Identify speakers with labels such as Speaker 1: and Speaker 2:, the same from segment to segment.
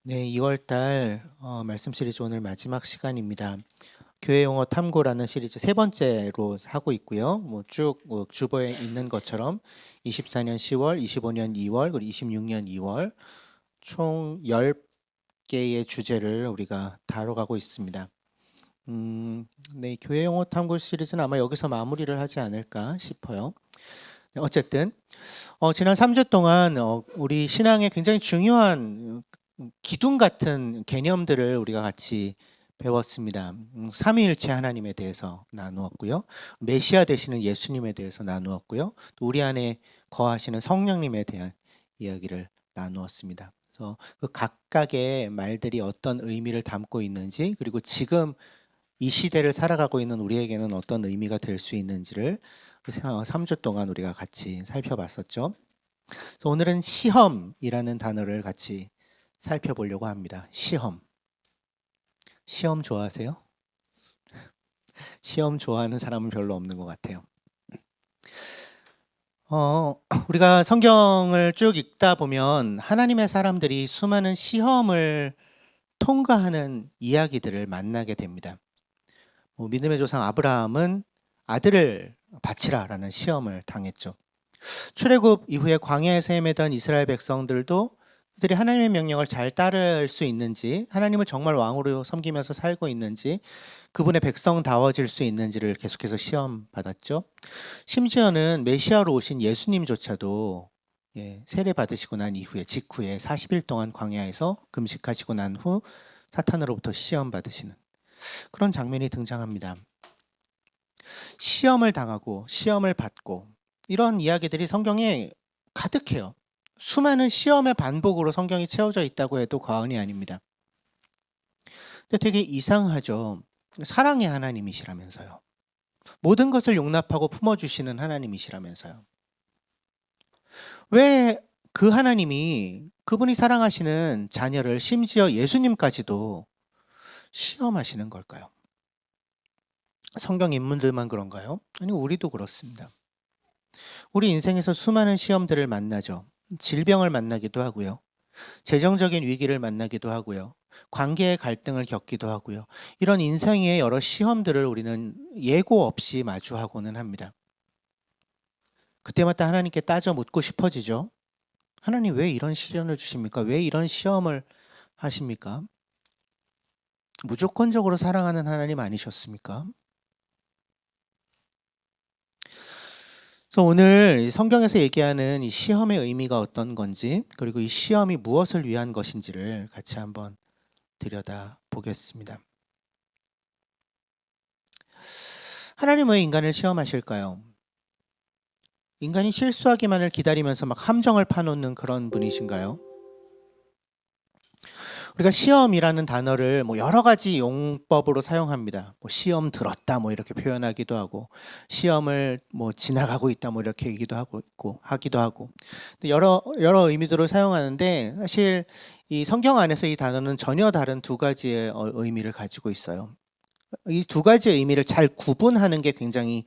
Speaker 1: 네, 2월 달 말씀 시리즈 오늘 마지막 시간입니다. 교회 용어 탐구라는 시리즈 세 번째로 하고 있고요. 쭉 주보에 있는 것처럼 24년 10월, 25년 2월, 그리고 26년 2월 총 10개의 주제를 우리가 다뤄가고 있습니다. 네, 교회 용어 탐구 시리즈는 아마 여기서 마무리를 하지 않을까 싶어요. 어쨌든 지난 3주 동안 우리 신앙에 굉장히 중요한 기둥 같은 개념들을 우리가 같이 배웠습니다. 삼위일체 하나님에 대해서 나누었고요. 메시아 되시는 예수님에 대해서 나누었고요. 또 우리 안에 거하시는 성령님에 대한 이야기를 나누었습니다. 그래서 그 각각의 말들이 어떤 의미를 담고 있는지, 그리고 지금 이 시대를 살아가고 있는 우리에게는 어떤 의미가 될 수 있는지를 3주 동안 우리가 같이 살펴봤었죠. 그래서 오늘은 시험이라는 단어를 같이 살펴보려고 합니다. 시험. 시험 좋아하세요? 시험 좋아하는 사람은 별로 없는 것 같아요. 우리가 성경을 쭉 읽다 보면 하나님의 사람들이 수많은 시험을 통과하는 이야기들을 만나게 됩니다. 믿음의 조상 아브라함은 아들을 바치라라는 시험을 당했죠. 출애굽 이후에 광야에서 헤매던 이스라엘 백성들도 그들이 하나님의 명령을 잘 따를 수 있는지, 하나님을 정말 왕으로 섬기면서 살고 있는지, 그분의 백성다워질 수 있는지를 계속해서 시험 받았죠. 심지어는 메시아로 오신 예수님조차도 세례 받으시고 난 이후에 직후에 40일 동안 광야에서 금식하시고 난 후 사탄으로부터 시험 받으시는 그런 장면이 등장합니다. 시험을 당하고 시험을 받고 이런 이야기들이 성경에 가득해요. 수많은 시험의 반복으로 성경이 채워져 있다고 해도 과언이 아닙니다. 근데 되게 이상하죠. 사랑의 하나님이시라면서요. 모든 것을 용납하고 품어주시는 하나님이시라면서요. 왜 그 하나님이 그분이 사랑하시는 자녀를 심지어 예수님까지도 시험하시는 걸까요? 성경 인물들만 그런가요? 아니, 우리도 그렇습니다. 우리 인생에서 수많은 시험들을 만나죠. 질병을 만나기도 하고요. 재정적인 위기를 만나기도 하고요. 관계의 갈등을 겪기도 하고요. 이런 인생의 여러 시험들을 우리는 예고 없이 마주하고는 합니다. 그때마다 하나님께 따져 묻고 싶어지죠. 하나님 왜 이런 시련을 주십니까? 왜 이런 시험을 하십니까? 무조건적으로 사랑하는 하나님 아니셨습니까? 그래서 오늘 성경에서 얘기하는 이 시험의 의미가 어떤 건지, 그리고 이 시험이 무엇을 위한 것인지를 같이 한번 들여다 보겠습니다. 하나님 왜 인간을 시험하실까요? 인간이 실수하기만을 기다리면서 막 함정을 파놓는 그런 분이신가요? 우리가 시험이라는 단어를 여러 가지 용법으로 사용합니다. 시험 들었다 이렇게 표현하기도 하고, 시험을 지나가고 있다 이렇게 하기도 하고, 여러 의미들을 사용하는데 사실 이 성경 안에서 이 단어는 전혀 다른 두 가지의 의미를 가지고 있어요. 이 두 가지의 의미를 잘 구분하는 게 굉장히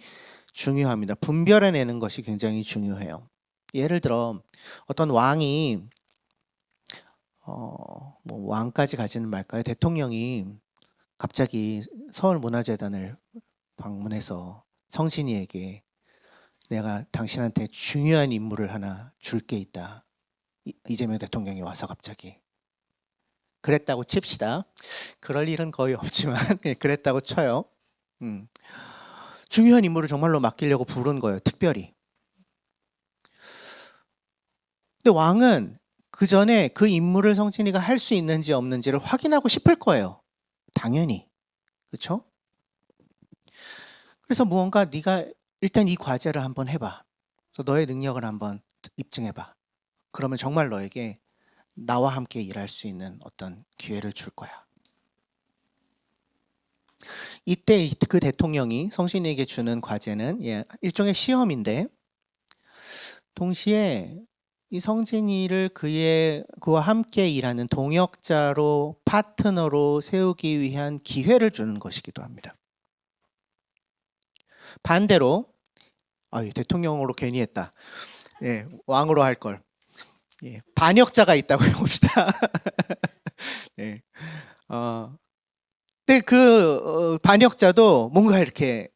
Speaker 1: 중요합니다. 분별해내는 것이 굉장히 중요해요. 예를 들어 어떤 왕이 왕까지 가지는 말까요? 대통령이 갑자기 서울문화재단을 방문해서 성신이에게 내가 당신한테 중요한 임무를 하나 줄 게 있다. 이재명 대통령이 와서 갑자기 그랬다고 칩시다. 그럴 일은 거의 없지만 그랬다고 쳐요. 중요한 임무를 정말로 맡기려고 부른 거예요. 특별히. 근데 왕은 그 전에 그 임무를 성진이가 할 수 있는지 없는지를 확인하고 싶을 거예요. 당연히. 그렇죠? 그래서 무언가 네가 일단 이 과제를 한번 해봐. 그래서 너의 능력을 한번 입증해봐. 그러면 정말 너에게 나와 함께 일할 수 있는 어떤 기회를 줄 거야. 이때 그 대통령이 성신에게 주는 과제는 일종의 시험인데, 동시에 이 성진이를 그와 함께 일하는 동역자로, 파트너로 세우기 위한 기회를 주는 것이기도 합니다. 반대로 대통령으로 괜히 했다. 왕으로 할 걸. 반역자가 있다고 해봅시다. 네. 근데 반역자도 뭔가 이렇게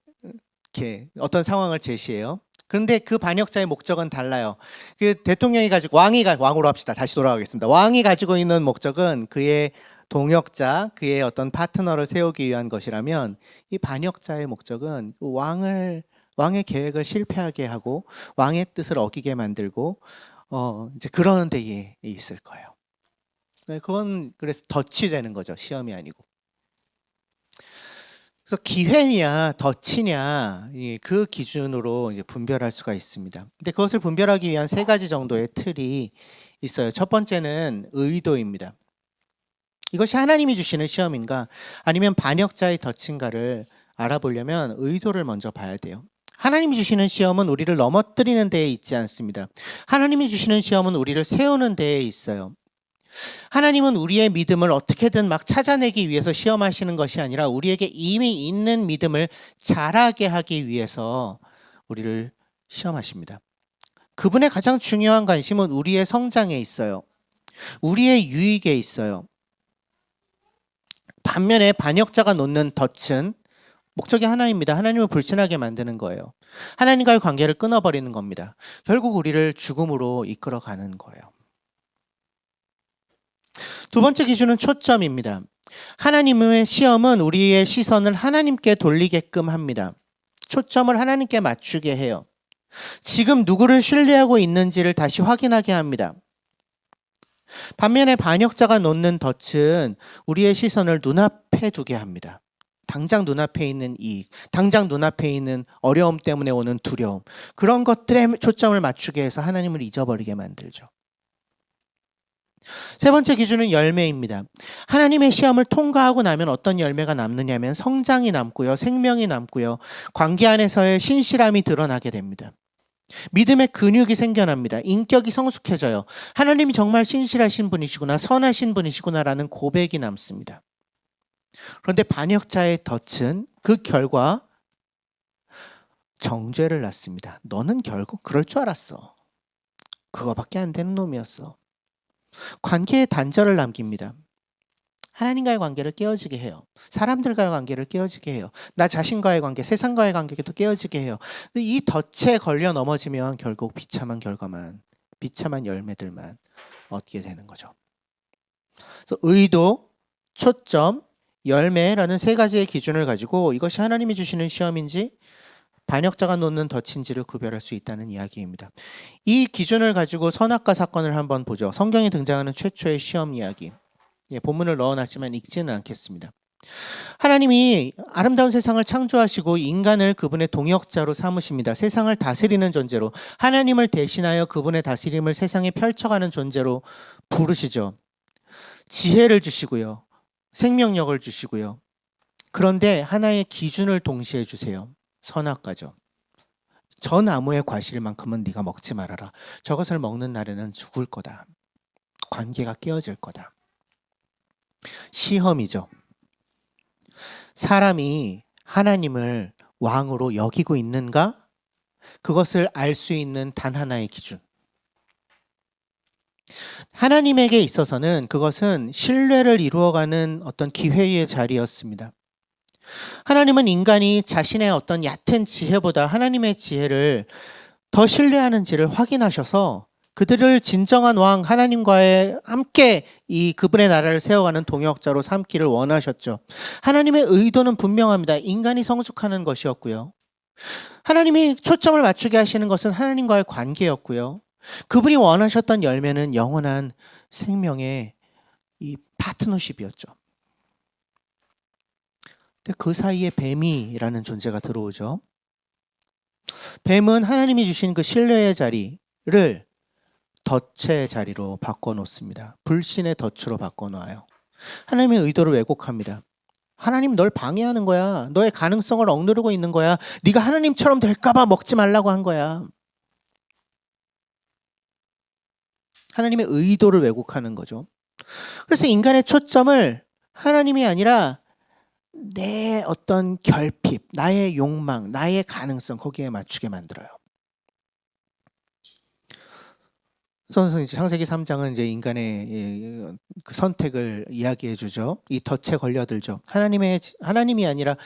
Speaker 1: 어떤 상황을 제시해요. 그런데 그 반역자의 목적은 달라요. 그 대통령이 가지고 왕으로 합시다. 다시 돌아가겠습니다. 왕이 가지고 있는 목적은 그의 동역자, 그의 어떤 파트너를 세우기 위한 것이라면 이 반역자의 목적은 그 왕의 계획을 실패하게 하고 왕의 뜻을 어기게 만들고 이제 그러는 데에 있을 거예요. 그건 그래서 덫이 되는 거죠. 시험이 아니고. 그래서 기회냐 덫이냐 그 기준으로 이제 분별할 수가 있습니다. 근데 그것을 분별하기 위한 세 가지 정도의 틀이 있어요. 첫 번째는 의도입니다. 이것이 하나님이 주시는 시험인가 아니면 반역자의 덫인가를 알아보려면 의도를 먼저 봐야 돼요. 하나님이 주시는 시험은 우리를 넘어뜨리는 데에 있지 않습니다. 하나님이 주시는 시험은 우리를 세우는 데에 있어요. 하나님은 우리의 믿음을 어떻게든 막 찾아내기 위해서 시험하시는 것이 아니라 우리에게 이미 있는 믿음을 자라게 하기 위해서 우리를 시험하십니다. 그분의 가장 중요한 관심은 우리의 성장에 있어요. 우리의 유익에 있어요. 반면에 반역자가 놓는 덫은 목적이 하나입니다. 하나님을 불신하게 만드는 거예요. 하나님과의 관계를 끊어버리는 겁니다. 결국 우리를 죽음으로 이끌어가는 거예요. 두 번째 기준은 초점입니다. 하나님의 시험은 우리의 시선을 하나님께 돌리게끔 합니다. 초점을 하나님께 맞추게 해요. 지금 누구를 신뢰하고 있는지를 다시 확인하게 합니다. 반면에 반역자가 놓는 덫은 우리의 시선을 눈앞에 두게 합니다. 당장 눈앞에 있는 이익, 당장 눈앞에 있는 어려움 때문에 오는 두려움, 그런 것들에 초점을 맞추게 해서 하나님을 잊어버리게 만들죠. 세 번째 기준은 열매입니다. 하나님의 시험을 통과하고 나면 어떤 열매가 남느냐면 성장이 남고요, 생명이 남고요, 관계 안에서의 신실함이 드러나게 됩니다. 믿음의 근육이 생겨납니다. 인격이 성숙해져요. 하나님이 정말 신실하신 분이시구나, 선하신 분이시구나라는 고백이 남습니다. 그런데 반역자의 덫은 그 결과 정죄를 낳습니다. 너는 결국 그럴 줄 알았어. 그거밖에 안 되는 놈이었어. 관계에 단절을 남깁니다. 하나님과의 관계를 깨어지게 해요. 사람들과의 관계를 깨어지게 해요. 나 자신과의 관계, 세상과의 관계도 깨어지게 해요. 이 덫에 걸려 넘어지면 결국 비참한 결과만, 비참한 열매들만 얻게 되는 거죠. 그래서 의도, 초점, 열매라는 세 가지의 기준을 가지고 이것이 하나님이 주시는 시험인지 반역자가 놓는 덫인지를 구별할 수 있다는 이야기입니다. 이 기준을 가지고 선악과 사건을 한번 보죠. 성경에 등장하는 최초의 시험 이야기. 본문을 넣어놨지만 읽지는 않겠습니다. 하나님이 아름다운 세상을 창조하시고 인간을 그분의 동역자로 삼으십니다. 세상을 다스리는 존재로, 하나님을 대신하여 그분의 다스림을 세상에 펼쳐가는 존재로 부르시죠. 지혜를 주시고요. 생명력을 주시고요. 그런데 하나의 기준을 동시에 주세요. 선악과죠. 저 나무의 과실만큼은 네가 먹지 말아라. 저것을 먹는 날에는 죽을 거다. 관계가 깨어질 거다. 시험이죠. 사람이 하나님을 왕으로 여기고 있는가? 그것을 알 수 있는 단 하나의 기준. 하나님에게 있어서는 그것은 신뢰를 이루어가는 어떤 기회의 자리였습니다. 하나님은 인간이 자신의 어떤 얕은 지혜보다 하나님의 지혜를 더 신뢰하는지를 확인하셔서 그들을 진정한 왕 하나님과의 함께 이 그분의 나라를 세워가는 동역자로 삼기를 원하셨죠. 하나님의 의도는 분명합니다. 인간이 성숙하는 것이었고요. 하나님이 초점을 맞추게 하시는 것은 하나님과의 관계였고요. 그분이 원하셨던 열매는 영원한 생명의 이 파트너십이었죠. 근데 그 사이에 뱀이라는 존재가 들어오죠. 뱀은 하나님이 주신 그 신뢰의 자리를 덫의 자리로 바꿔놓습니다. 불신의 덫으로 바꿔놓아요. 하나님의 의도를 왜곡합니다. 하나님 널 방해하는 거야. 너의 가능성을 억누르고 있는 거야. 네가 하나님처럼 될까봐 먹지 말라고 한 거야. 하나님의 의도를 왜곡하는 거죠. 그래서 인간의 초점을 하나님이 아니라 내 어떤 결핍, 나의 욕망, 나의 가능성 거기에 맞추게 만들어요. 그래서 이제 창세기 3장은 이제 인간의 그 선택을 이야기해 주죠. 이 덫에 걸려들죠. 하나님이 아니라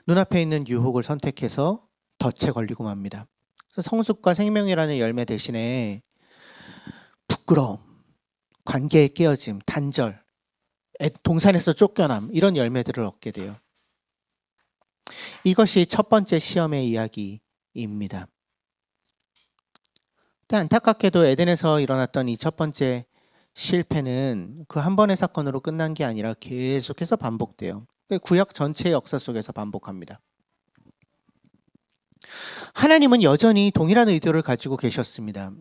Speaker 1: 눈앞에 있는 유혹을 선택해서 덫에 걸리고 맙니다. 그래서 성숙과 생명이라는 열매 대신에 부끄러움, 관계의 깨어짐, 단절, 동산에서 쫓겨남 이런 열매들을 얻게 돼요. 이것이 첫 번째 시험의 이야기입니다. 근데 안타깝게도 에덴에서 일어났던 이 첫 번째 실패는 그 한 번의 사건으로 끝난 게 아니라 계속해서 반복돼요. 구약 전체의 역사 속에서 반복합니다. 하나님은 여전히 동일한 의도를 가지고 계셨습니다.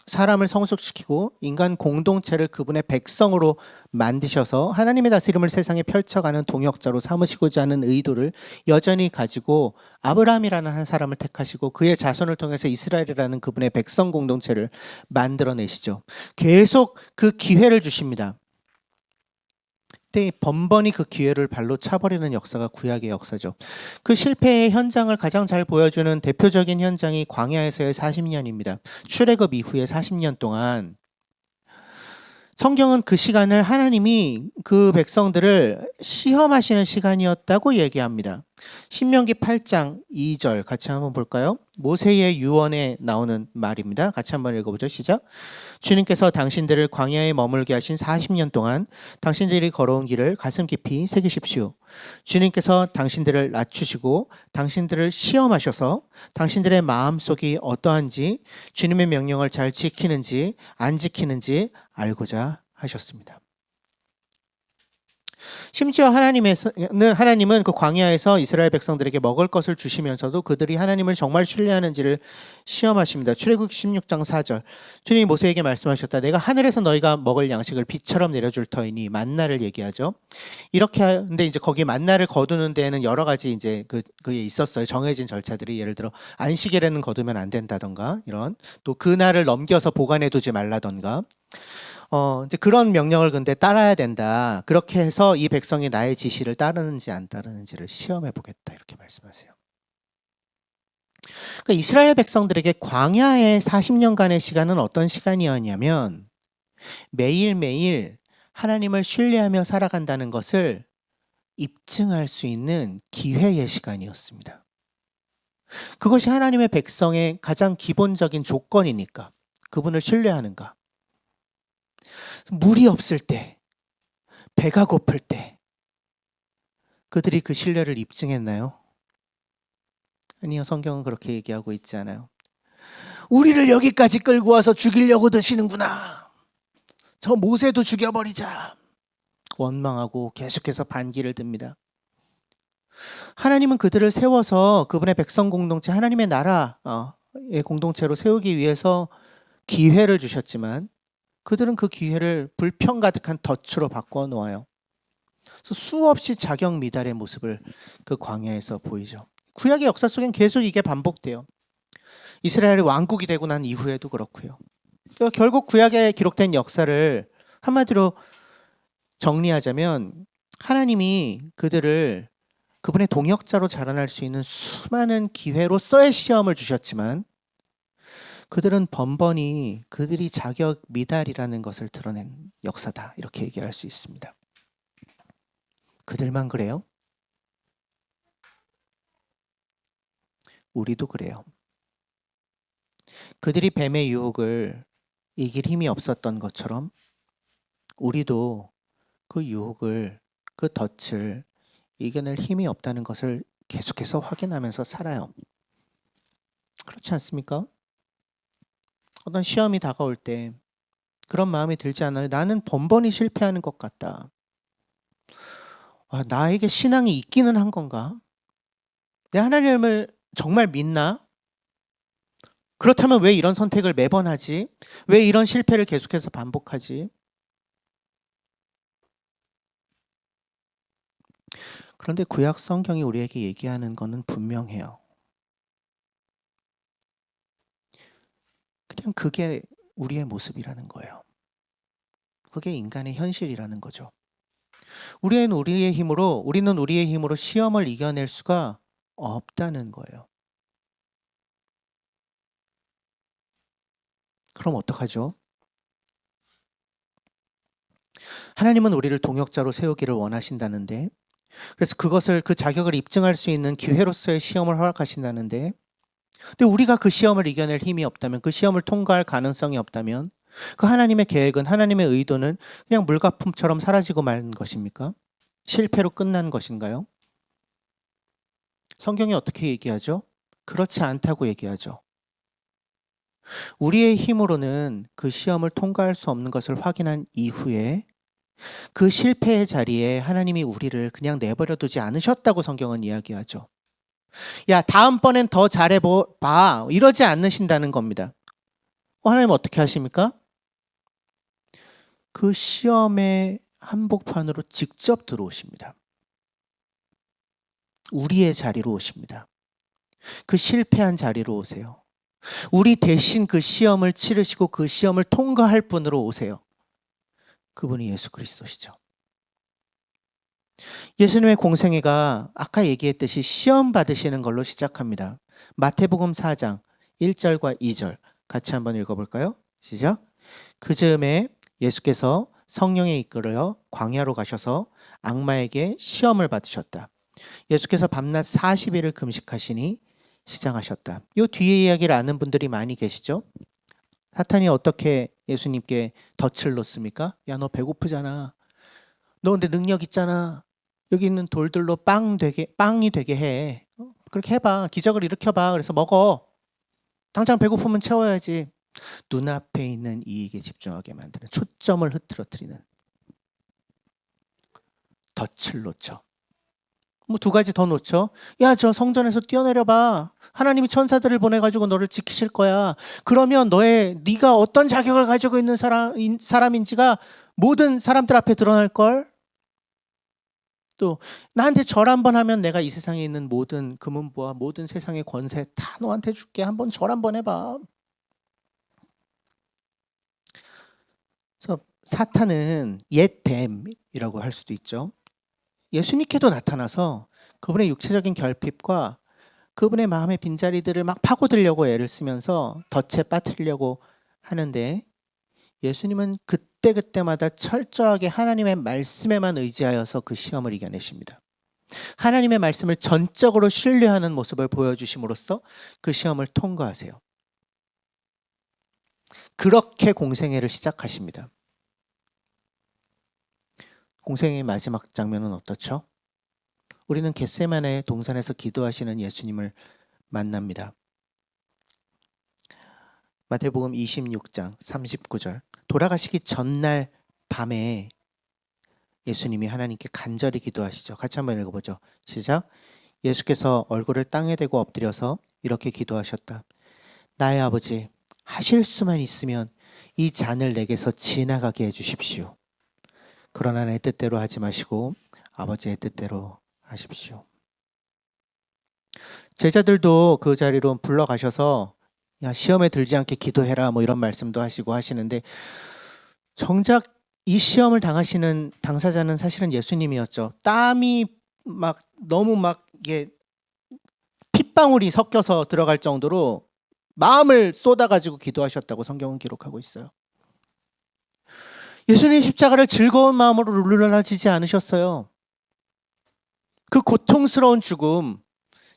Speaker 1: 사람을 성숙시키고 인간 공동체를 그분의 백성으로 만드셔서 하나님의 다스림을 세상에 펼쳐가는 동역자로 삼으시고자 하는 의도를 여전히 가지고 아브라함이라는 한 사람을 택하시고 그의 자손을 통해서 이스라엘이라는 그분의 백성 공동체를 만들어내시죠. 계속 그 기회를 주십니다. 그때 번번이 그 기회를 발로 차버리는 역사가 구약의 역사죠. 그 실패의 현장을 가장 잘 보여주는 대표적인 현장이 광야에서의 40년입니다. 출애굽 이후의 40년 동안 성경은 그 시간을 하나님이 그 백성들을 시험하시는 시간이었다고 얘기합니다. 신명기 8장 2절 같이 한번 볼까요? 모세의 유언에 나오는 말입니다. 같이 한번 읽어보죠. 시작. 주님께서 당신들을 광야에 머물게 하신 40년 동안 당신들이 걸어온 길을 가슴 깊이 새기십시오. 주님께서 당신들을 낮추시고 당신들을 시험하셔서 당신들의 마음속이 어떠한지 주님의 명령을 잘 지키는지 안 지키는지 알고자 하셨습니다. 심지어 하나님은 그 광야에서 이스라엘 백성들에게 먹을 것을 주시면서도 그들이 하나님을 정말 신뢰하는지를 시험하십니다. 출애굽 16장 4절. 주님이 모세에게 말씀하셨다. 내가 하늘에서 너희가 먹을 양식을 비처럼 내려줄 터이니 만나를 얘기하죠. 이렇게 근데 이제 거기 만나를 거두는 데에는 여러 가지 이제 그게 있었어요. 정해진 절차들이 예를 들어 안식일에는 거두면 안 된다던가 이런 또 그날을 넘겨서 보관해 두지 말라던가 이제 그런 명령을 근데 따라야 된다. 그렇게 해서 이 백성이 나의 지시를 따르는지 안 따르는지를 시험해 보겠다. 이렇게 말씀하세요. 그러니까 이스라엘 백성들에게 광야의 40년간의 시간은 어떤 시간이었냐면 매일매일 하나님을 신뢰하며 살아간다는 것을 입증할 수 있는 기회의 시간이었습니다. 그것이 하나님의 백성의 가장 기본적인 조건이니까 그분을 신뢰하는가. 물이 없을 때, 배가 고플 때 그들이 그 신뢰를 입증했나요? 아니요, 성경은 그렇게 얘기하고 있지 않아요. 우리를 여기까지 끌고 와서 죽이려고 드시는구나. 저 모세도 죽여버리자. 원망하고 계속해서 반기를 듭니다. 하나님은 그들을 세워서 그분의 백성 공동체, 하나님의 나라의 공동체로 세우기 위해서 기회를 주셨지만 그들은 그 기회를 불평 가득한 덫으로 바꿔 놓아요. 그래서 수없이 자격 미달의 모습을 그 광야에서 보이죠. 구약의 역사 속엔 계속 이게 반복돼요. 이스라엘이 왕국이 되고 난 이후에도 그렇고요. 그러니까 결국 구약에 기록된 역사를 한마디로 정리하자면 하나님이 그들을 그분의 동역자로 자라날 수 있는 수많은 기회로서의 시험을 주셨지만 그들은 번번이 그들이 자격 미달이라는 것을 드러낸 역사다. 이렇게 얘기할 수 있습니다. 그들만 그래요? 우리도 그래요. 그들이 뱀의 유혹을 이길 힘이 없었던 것처럼 우리도 그 유혹을, 그 덫을 이겨낼 힘이 없다는 것을 계속해서 확인하면서 살아요. 그렇지 않습니까? 어떤 시험이 다가올 때 그런 마음이 들지 않아요? 나는 번번이 실패하는 것 같다. 나에게 신앙이 있기는 한 건가? 내 하나님을 정말 믿나? 그렇다면 왜 이런 선택을 매번 하지? 왜 이런 실패를 계속해서 반복하지? 그런데 구약 성경이 우리에게 얘기하는 것은 분명해요. 그냥 그게 우리의 모습이라는 거예요. 그게 인간의 현실이라는 거죠. 우리는 우리의 힘으로 시험을 이겨낼 수가 없다는 거예요. 그럼 어떡하죠? 하나님은 우리를 동역자로 세우기를 원하신다는데, 그래서 그것을 그 자격을 입증할 수 있는 기회로서의 시험을 허락하신다는데, 근데 우리가 그 시험을 이겨낼 힘이 없다면, 그 시험을 통과할 가능성이 없다면 그 하나님의 계획은, 하나님의 의도는 그냥 물거품처럼 사라지고 마는 것입니까? 실패로 끝난 것인가요? 성경이 어떻게 얘기하죠? 그렇지 않다고 얘기하죠. 우리의 힘으로는 그 시험을 통과할 수 없는 것을 확인한 이후에 그 실패의 자리에 하나님이 우리를 그냥 내버려 두지 않으셨다고 성경은 이야기하죠. 야, 다음번엔 더 잘해봐. 이러지 않으신다는 겁니다. 하나님 어떻게 하십니까? 그 시험의 한복판으로 직접 들어오십니다. 우리의 자리로 오십니다. 그 실패한 자리로 오세요. 우리 대신 그 시험을 치르시고 그 시험을 통과할 분으로 오세요. 그분이 예수 그리스도시죠. 예수님의 공생애가 아까 얘기했듯이 시험 받으시는 걸로 시작합니다. 마태복음 4장 1절과 2절 같이 한번 읽어볼까요? 시작. 그 즈음에 예수께서 성령에 이끌어 광야로 가셔서 악마에게 시험을 받으셨다. 예수께서 밤낮 40일을 금식하시니 시장하셨다. 이 뒤에 이야기를 아는 분들이 많이 계시죠? 사탄이 어떻게 예수님께 덫을 놓습니까? 야, 너 배고프잖아. 너 근데 능력 있잖아. 여기 있는 돌들로 빵이 되게 해. 그렇게 해봐. 기적을 일으켜봐. 그래서 먹어. 당장 배고프면 채워야지. 눈앞에 있는 이익에 집중하게 만드는, 초점을 흐트러뜨리는 덫을 놓죠. 뭐 두 가지 더 놓죠. 야, 저 성전에서 뛰어내려봐. 하나님이 천사들을 보내가지고 너를 지키실 거야. 그러면 네가 어떤 자격을 가지고 있는 사람인지가 모든 사람들 앞에 드러날걸. 또 나한테 절 한번 하면 내가 이 세상에 있는 모든 금은보화, 모든 세상의 권세 다 너한테 줄게. 한번 절 한번 해봐. 그래서 사탄은 옛 뱀이라고 할 수도 있죠. 예수님께도 나타나서 그분의 육체적인 결핍과 그분의 마음의 빈자리들을 막 파고들려고 애를 쓰면서 덫에 빠뜨리려고 하는데, 예수님은 그때그때마다 철저하게 하나님의 말씀에만 의지하여서 그 시험을 이겨내십니다. 하나님의 말씀을 전적으로 신뢰하는 모습을 보여주심으로써 그 시험을 통과하세요. 그렇게 공생애를 시작하십니다. 공생애의 마지막 장면은 어떻죠? 우리는 겟세마네 동산에서 기도하시는 예수님을 만납니다. 마태복음 26장 39절. 돌아가시기 전날 밤에 예수님이 하나님께 간절히 기도하시죠. 같이 한번 읽어보죠. 시작. 예수께서 얼굴을 땅에 대고 엎드려서 이렇게 기도하셨다. 나의 아버지, 하실 수만 있으면 이 잔을 내게서 지나가게 해주십시오. 그러나 내 뜻대로 하지 마시고 아버지의 뜻대로 하십시오. 제자들도 그 자리로 불러가셔서 야, 시험에 들지 않게 기도해라 뭐 이런 말씀도 하시고 하시는데, 정작 이 시험을 당하시는 당사자는 사실은 예수님이었죠. 땀이 막 너무 막 이게 핏방울이 섞여서 들어갈 정도로 마음을 쏟아가지고 기도하셨다고 성경은 기록하고 있어요. 예수님 십자가를 즐거운 마음으로 룰루랄라지지 않으셨어요. 그 고통스러운 죽음,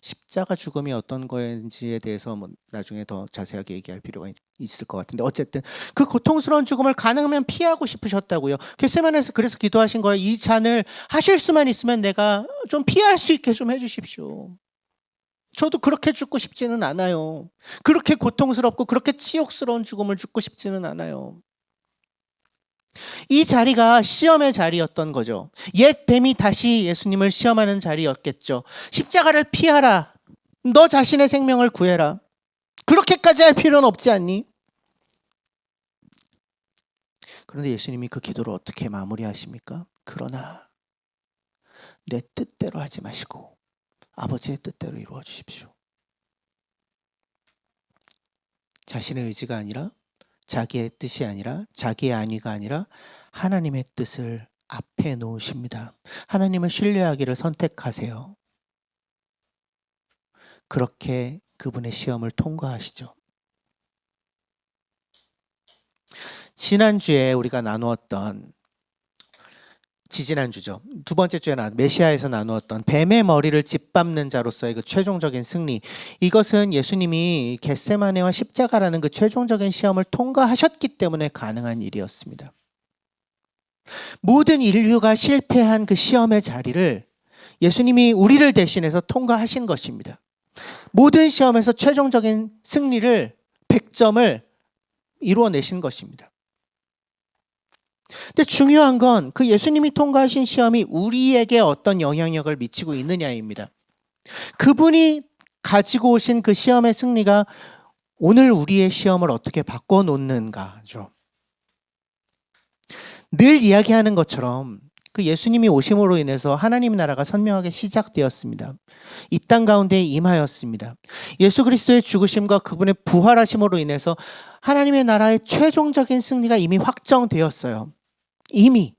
Speaker 1: 십자가 죽음이 어떤 거인지에 대해서 뭐 나중에 더 자세하게 얘기할 필요가 있을 것 같은데, 어쨌든 그 고통스러운 죽음을 가능하면 피하고 싶으셨다고요. 겟세마네에서 그래서 기도하신 거예요. 이 잔을 하실 수만 있으면 내가 좀 피할 수 있게 좀 해주십시오. 저도 그렇게 죽고 싶지는 않아요. 그렇게 고통스럽고 그렇게 치욕스러운 죽음을 죽고 싶지는 않아요. 이 자리가 시험의 자리였던 거죠. 옛 뱀이 다시 예수님을 시험하는 자리였겠죠. 십자가를 피하라. 너 자신의 생명을 구해라. 그렇게까지 할 필요는 없지 않니? 그런데 예수님이 그 기도를 어떻게 마무리하십니까? 그러나 내 뜻대로 하지 마시고 아버지의 뜻대로 이루어 주십시오. 자신의 의지가 아니라, 자기의 뜻이 아니라, 자기의 안위가 아니라 하나님의 뜻을 앞에 놓으십니다. 하나님을 신뢰하기를 선택하세요. 그렇게 그분의 시험을 통과하시죠. 지난주에 우리가 나누었던 지지난주죠. 두 번째 주에 메시아에서 나누었던 뱀의 머리를 짓밟는 자로서의 그 최종적인 승리. 이것은 예수님이 겟세마네와 십자가라는 그 최종적인 시험을 통과하셨기 때문에 가능한 일이었습니다. 모든 인류가 실패한 그 시험의 자리를 예수님이 우리를 대신해서 통과하신 것입니다. 모든 시험에서 최종적인 승리를 100점을 이루어내신 것입니다. 근데 중요한 건 그 예수님이 통과하신 시험이 우리에게 어떤 영향력을 미치고 있느냐입니다. 그분이 가지고 오신 그 시험의 승리가 오늘 우리의 시험을 어떻게 바꿔놓는가죠. 늘 이야기하는 것처럼 그 예수님이 오심으로 인해서 하나님 나라가 선명하게 시작되었습니다. 이 땅 가운데 임하였습니다. 예수 그리스도의 죽으심과 그분의 부활하심으로 인해서 하나님의 나라의 최종적인 승리가 이미 확정되었어요. 이미.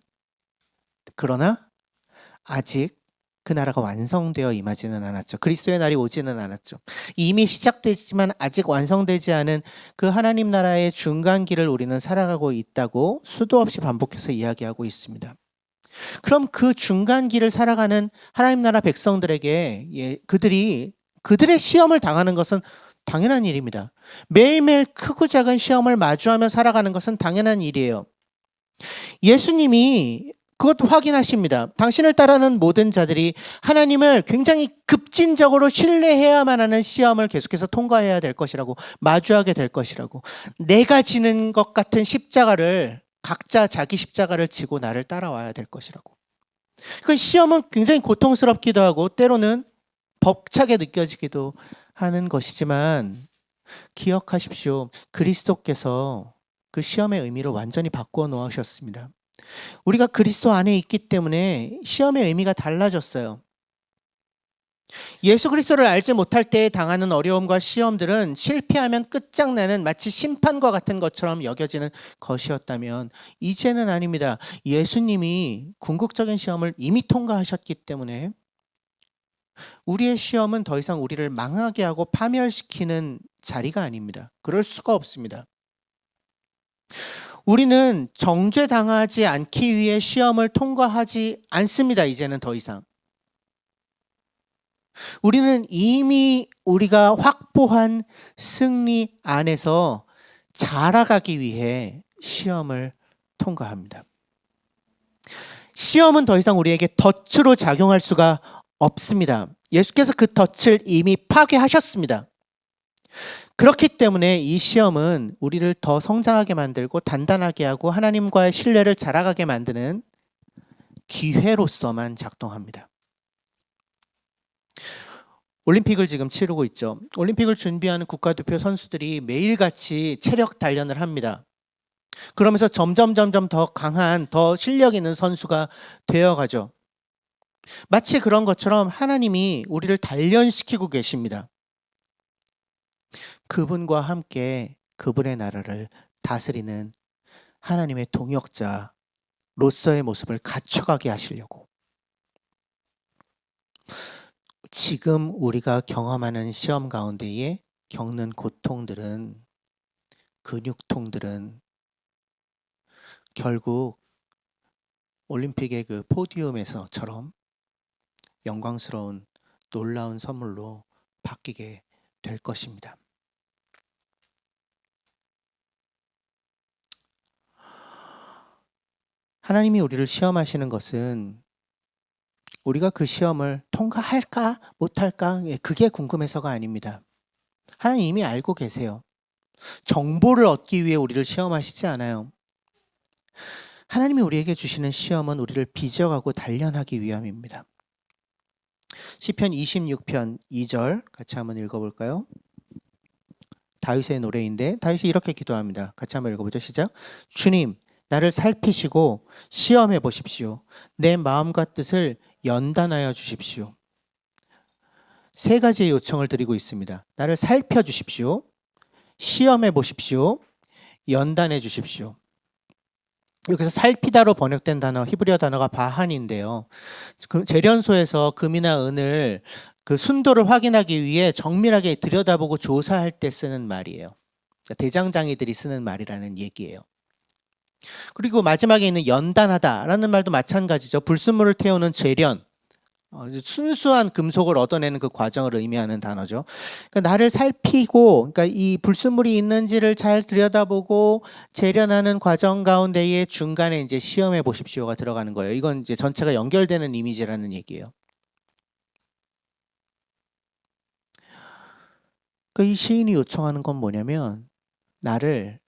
Speaker 1: 그러나 아직 그 나라가 완성되어 임하지는 않았죠. 그리스도의 날이 오지는 않았죠. 이미 시작되지만 아직 완성되지 않은 그 하나님 나라의 중간길을 우리는 살아가고 있다고 수도 없이 반복해서 이야기하고 있습니다. 그럼 그 중간길을 살아가는 하나님 나라 백성들에게 그들의 시험을 당하는 것은 당연한 일입니다. 매일매일 크고 작은 시험을 마주하며 살아가는 것은 당연한 일이에요. 예수님이 그것 확인하십니다. 당신을 따르는 모든 자들이 하나님을 굉장히 급진적으로 신뢰해야만 하는 시험을 계속해서 통과해야 될 것이라고, 마주하게 될 것이라고. 내가 지는 것 같은 십자가를, 각자 자기 십자가를 지고 나를 따라와야 될 것이라고. 그 시험은 굉장히 고통스럽기도 하고 때로는 벅차게 느껴지기도 하는 것이지만 기억하십시오. 그리스도께서 그 시험의 의미를 완전히 바꾸어 놓으셨습니다. 우리가 그리스도 안에 있기 때문에 시험의 의미가 달라졌어요. 예수 그리스도를 알지 못할 때 당하는 어려움과 시험들은 실패하면 끝장나는 마치 심판과 같은 것처럼 여겨지는 것이었다면 이제는 아닙니다. 예수님이 궁극적인 시험을 이미 통과하셨기 때문에 우리의 시험은 더 이상 우리를 망하게 하고 파멸시키는 자리가 아닙니다. 그럴 수가 없습니다. 우리는 정죄당하지 않기 위해 시험을 통과하지 않습니다. 이제는 더 이상. 우리는 이미 우리가 확보한 승리 안에서 자라가기 위해 시험을 통과합니다. 시험은 더 이상 우리에게 덫으로 작용할 수가 없습니다. 예수께서 그 덫을 이미 파괴하셨습니다. 그렇기 때문에 이 시험은 우리를 더 성장하게 만들고 단단하게 하고 하나님과의 신뢰를 자라가게 만드는 기회로서만 작동합니다. 올림픽을 지금 치르고 있죠. 올림픽을 준비하는 국가대표 선수들이 매일같이 체력 단련을 합니다. 그러면서 점점 더 강한, 더 실력 있는 선수가 되어가죠. 마치 그런 것처럼 하나님이 우리를 단련시키고 계십니다. 그분과 함께 그분의 나라를 다스리는 하나님의 동역자로서의 모습을 갖춰가게 하시려고. 지금 우리가 경험하는 시험 가운데에 겪는 고통들은, 근육통들은 결국 올림픽의 그 포디움에서처럼 영광스러운 놀라운 선물로 바뀌게 될 것입니다. 하나님이 우리를 시험하시는 것은 우리가 그 시험을 통과할까 못할까 그게 궁금해서가 아닙니다. 하나님 이미 알고 계세요. 정보를 얻기 위해 우리를 시험하시지 않아요. 하나님이 우리에게 주시는 시험은 우리를 빚어가고 단련하기 위함입니다. 시편 26편 2절 같이 한번 읽어볼까요? 다윗의 노래인데 다윗이 이렇게 기도합니다. 같이 한번 읽어보죠. 시작. 주님, 나를 살피시고 시험해 보십시오. 내 마음과 뜻을 연단하여 주십시오. 세 가지의 요청을 드리고 있습니다. 나를 살펴주십시오. 시험해 보십시오. 연단해 주십시오. 여기서 살피다로 번역된 단어, 히브리어 단어가 바한인데요. 재련소에서 금이나 은을 그 순도를 확인하기 위해 정밀하게 들여다보고 조사할 때 쓰는 말이에요. 대장장이들이 쓰는 말이라는 얘기예요. 그리고 마지막에 있는 연단하다라는 말도 마찬가지죠. 불순물을 태우는 재련. 순수한 금속을 얻어내는 그 과정을 의미하는 단어죠. 그러니까 나를 살피고, 그러니까 이 불순물이 있는지를 잘 들여다보고 재련하는 과정 가운데에 중간에 이제 시험해 보십시오가 들어가는 거예요. 이건 이제 전체가 연결되는 이미지라는 얘기예요. 그러니까 이 시인이 요청하는 건 뭐냐면 나를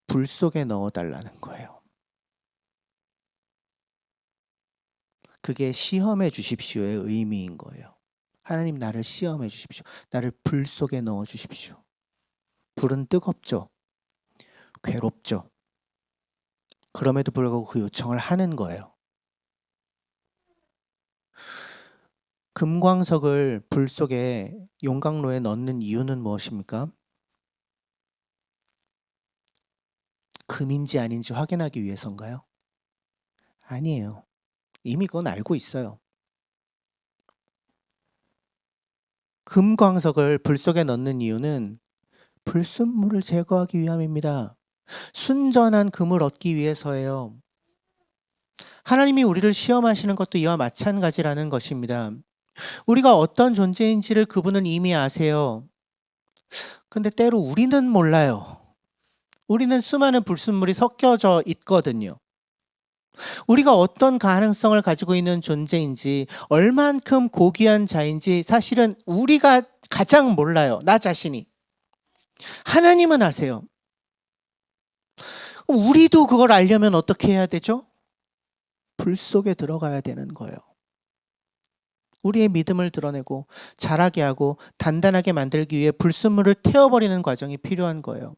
Speaker 1: 불 속에 넣어달라는 거예요. 그게 시험해 주십시오의 의미인 거예요. 하나님 나를 시험해 주십시오. 나를 불 속에 넣어 주십시오. 불은 뜨겁죠. 괴롭죠. 그럼에도 불구하고 그 요청을 하는 거예요. 금광석을 불 속에 용광로에 넣는 이유는 무엇입니까? 금인지 아닌지 확인하기 위해서인가요? 아니에요. 이미 그건 알고 있어요. 금광석을 불 속에 넣는 이유는 불순물을 제거하기 위함입니다. 순전한 금을 얻기 위해서예요. 하나님이 우리를 시험하시는 것도 이와 마찬가지라는 것입니다. 우리가 어떤 존재인지를 그분은 이미 아세요. 근데 때로 우리는 몰라요. 우리는 수많은 불순물이 섞여져 있거든요. 우리가 어떤 가능성을 가지고 있는 존재인지, 얼만큼 고귀한 자인지 사실은 우리가 가장 몰라요. 나 자신이. 하나님은 아세요. 우리도 그걸 알려면 어떻게 해야 되죠? 불 속에 들어가야 되는 거예요. 우리의 믿음을 드러내고 자라게 하고 단단하게 만들기 위해 불순물을 태워버리는 과정이 필요한 거예요.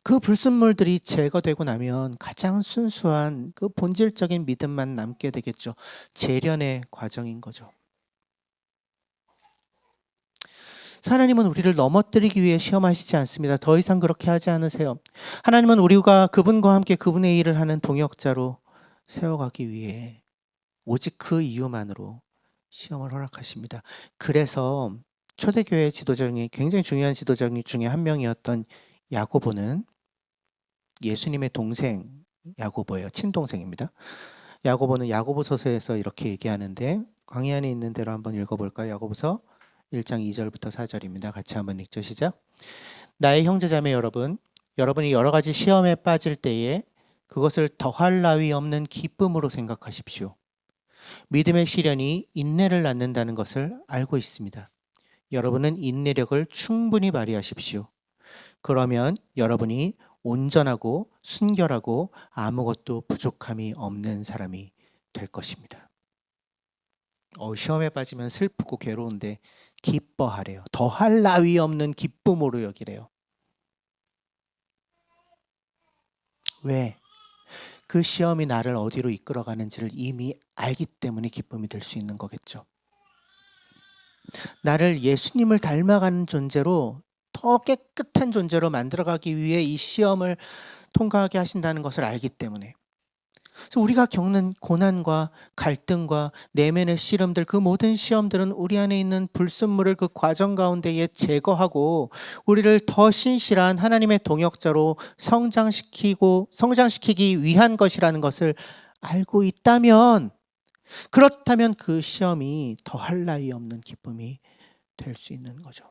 Speaker 1: 그 불순물들이 제거되고 나면 가장 순수한 그 본질적인 믿음만 남게 되겠죠. 재련의 과정인 거죠. 하나님은 우리를 넘어뜨리기 위해 시험하시지 않습니다. 더 이상 그렇게 하지 않으세요. 하나님은 우리가 그분과 함께 그분의 일을 하는 동역자로 세워가기 위해 오직 그 이유만으로 시험을 허락하십니다. 그래서 초대교회 지도자 중에 굉장히 중요한 지도자 중에 한 명이었던 야고보는 예수님의 동생 야고보예요. 친동생입니다. 야고보는 야고보서서에서 이렇게 얘기하는데 광야 안에 있는 대로 한번 읽어볼까요? 야고보서 1장 2절부터 4절입니다. 같이 한번 읽죠. 시작. 나의 형제자매 여러분, 여러분이 여러 가지 시험에 빠질 때에 그것을 더할 나위 없는 기쁨으로 생각하십시오. 믿음의 시련이 인내를 낳는다는 것을 알고 있습니다. 여러분은 인내력을 충분히 발휘하십시오. 그러면 여러분이 온전하고 순결하고 아무것도 부족함이 없는 사람이 될 것입니다. 시험에 빠지면 슬프고 괴로운데 기뻐하래요. 더할 나위 없는 기쁨으로 여기래요. 왜? 그 시험이 나를 어디로 이끌어가는지를 이미 알기 때문에 기쁨이 될 수 있는 거겠죠. 나를 예수님을 닮아가는 존재로, 더 깨끗한 존재로 만들어가기 위해 이 시험을 통과하게 하신다는 것을 알기 때문에. 그래서 우리가 겪는 고난과 갈등과 내면의 씨름들, 그 모든 시험들은 우리 안에 있는 불순물을 그 과정 가운데에 제거하고 우리를 더 신실한 하나님의 동역자로 성장시키기 위한 것이라는 것을 알고 있다면, 그렇다면 그 시험이 더할 나위 없는 기쁨이 될 수 있는 거죠.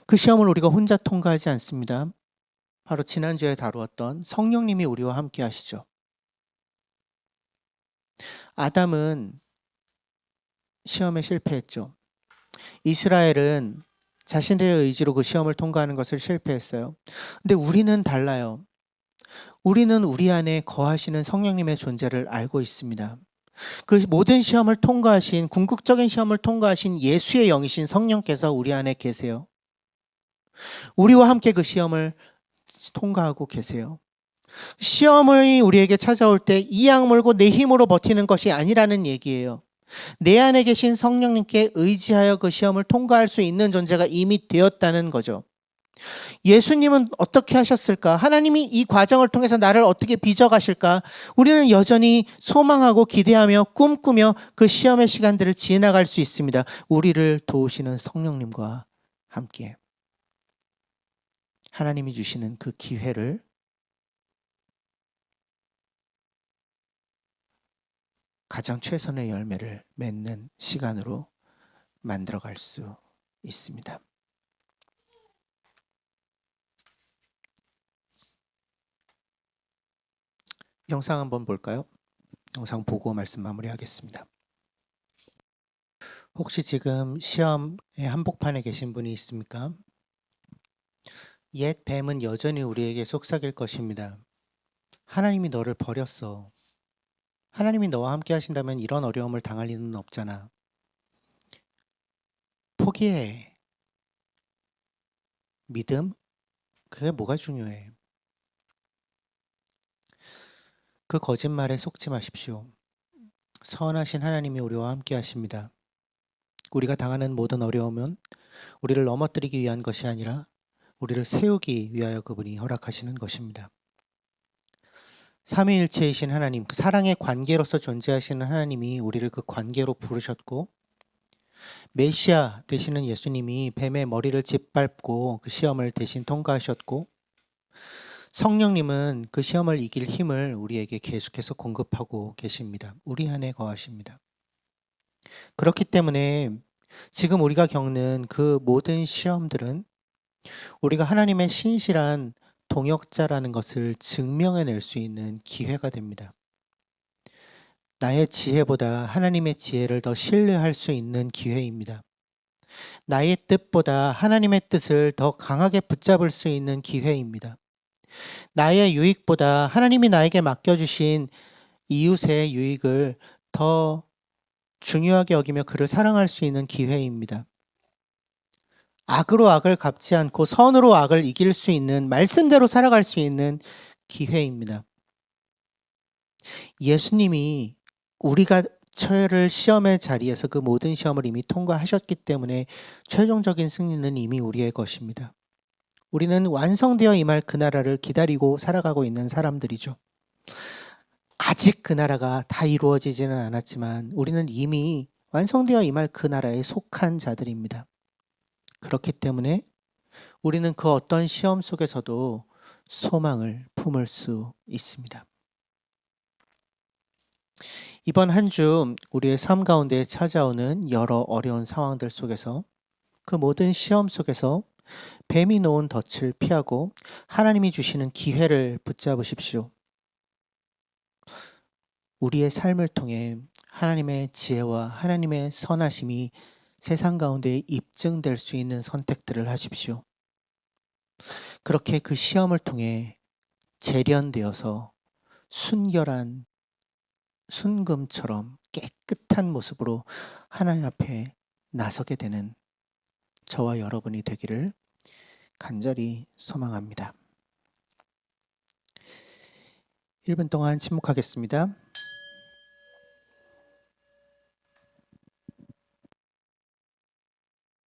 Speaker 1: 그 시험을 우리가 혼자 통과하지 않습니다. 바로 지난주에 다루었던 성령님이 우리와 함께 하시죠. 아담은 시험에 실패했죠. 이스라엘은 자신들의 의지로 그 시험을 통과하는 것을 실패했어요. 근데 우리는 달라요. 우리는 우리 안에 거하시는 성령님의 존재를 알고 있습니다. 그 모든 시험을 통과하신, 궁극적인 시험을 통과하신 예수의 영이신 성령께서 우리 안에 계세요. 우리와 함께 그 시험을 통과하고 계세요. 시험이 우리에게 찾아올 때 이 악물고 내 힘으로 버티는 것이 아니라는 얘기예요. 내 안에 계신 성령님께 의지하여 그 시험을 통과할 수 있는 존재가 이미 되었다는 거죠. 예수님은 어떻게 하셨을까? 하나님이 이 과정을 통해서 나를 어떻게 빚어가실까? 우리는 여전히 소망하고 기대하며 꿈꾸며 그 시험의 시간들을 지나갈 수 있습니다. 우리를 도우시는 성령님과 함께. 하나님이 주시는 그 기회를 가장 최선의 열매를 맺는 시간으로 만들어갈 수 있습니다. 영상 한번 볼까요? 영상 보고 말씀 마무리하겠습니다. 혹시 지금 시험의 한복판에 계신 분이 있습니까? 옛 뱀은 여전히 우리에게 속삭일 것입니다. 하나님이 너를 버렸어. 하나님이 너와 함께 하신다면 이런 어려움을 당할 일은 없잖아. 포기해. 믿음? 그게 뭐가 중요해? 그 거짓말에 속지 마십시오. 선하신 하나님이 우리와 함께 하십니다. 우리가 당하는 모든 어려움은 우리를 넘어뜨리기 위한 것이 아니라 우리를 세우기 위하여 그분이 허락하시는 것입니다. 삼위일체이신 하나님, 그 사랑의 관계로서 존재하시는 하나님이 우리를 그 관계로 부르셨고, 메시아 되시는 예수님이 뱀의 머리를 짓밟고 그 시험을 대신 통과하셨고, 성령님은 그 시험을 이길 힘을 우리에게 계속해서 공급하고 계십니다. 우리 안에 거하십니다. 그렇기 때문에 지금 우리가 겪는 그 모든 시험들은 우리가 하나님의 신실한 동역자라는 것을 증명해낼 수 있는 기회가 됩니다. 나의 지혜보다 하나님의 지혜를 더 신뢰할 수 있는 기회입니다. 나의 뜻보다 하나님의 뜻을 더 강하게 붙잡을 수 있는 기회입니다. 나의 유익보다 하나님이 나에게 맡겨주신 이웃의 유익을 더 중요하게 여기며 그를 사랑할 수 있는 기회입니다. 악으로 악을 갚지 않고 선으로 악을 이길 수 있는, 말씀대로 살아갈 수 있는 기회입니다. 예수님이 우리가 처를 시험의 자리에서 그 모든 시험을 이미 통과하셨기 때문에 최종적인 승리는 이미 우리의 것입니다. 우리는 완성되어 임할 그 나라를 기다리고 살아가고 있는 사람들이죠. 아직 그 나라가 다 이루어지지는 않았지만 우리는 이미 완성되어 임할 그 나라에 속한 자들입니다. 그렇기 때문에 우리는 그 어떤 시험 속에서도 소망을 품을 수 있습니다. 이번 한 주 우리의 삶 가운데 찾아오는 여러 어려운 상황들 속에서 그 모든 시험 속에서 뱀이 놓은 덫을 피하고 하나님이 주시는 기회를 붙잡으십시오. 우리의 삶을 통해 하나님의 지혜와 하나님의 선하심이 세상 가운데 입증될 수 있는 선택들을 하십시오. 그렇게 그 시험을 통해 재련되어서 순결한 순금처럼 깨끗한 모습으로 하나님 앞에 나서게 되는 저와 여러분이 되기를 간절히 소망합니다. 1분 동안 침묵하겠습니다.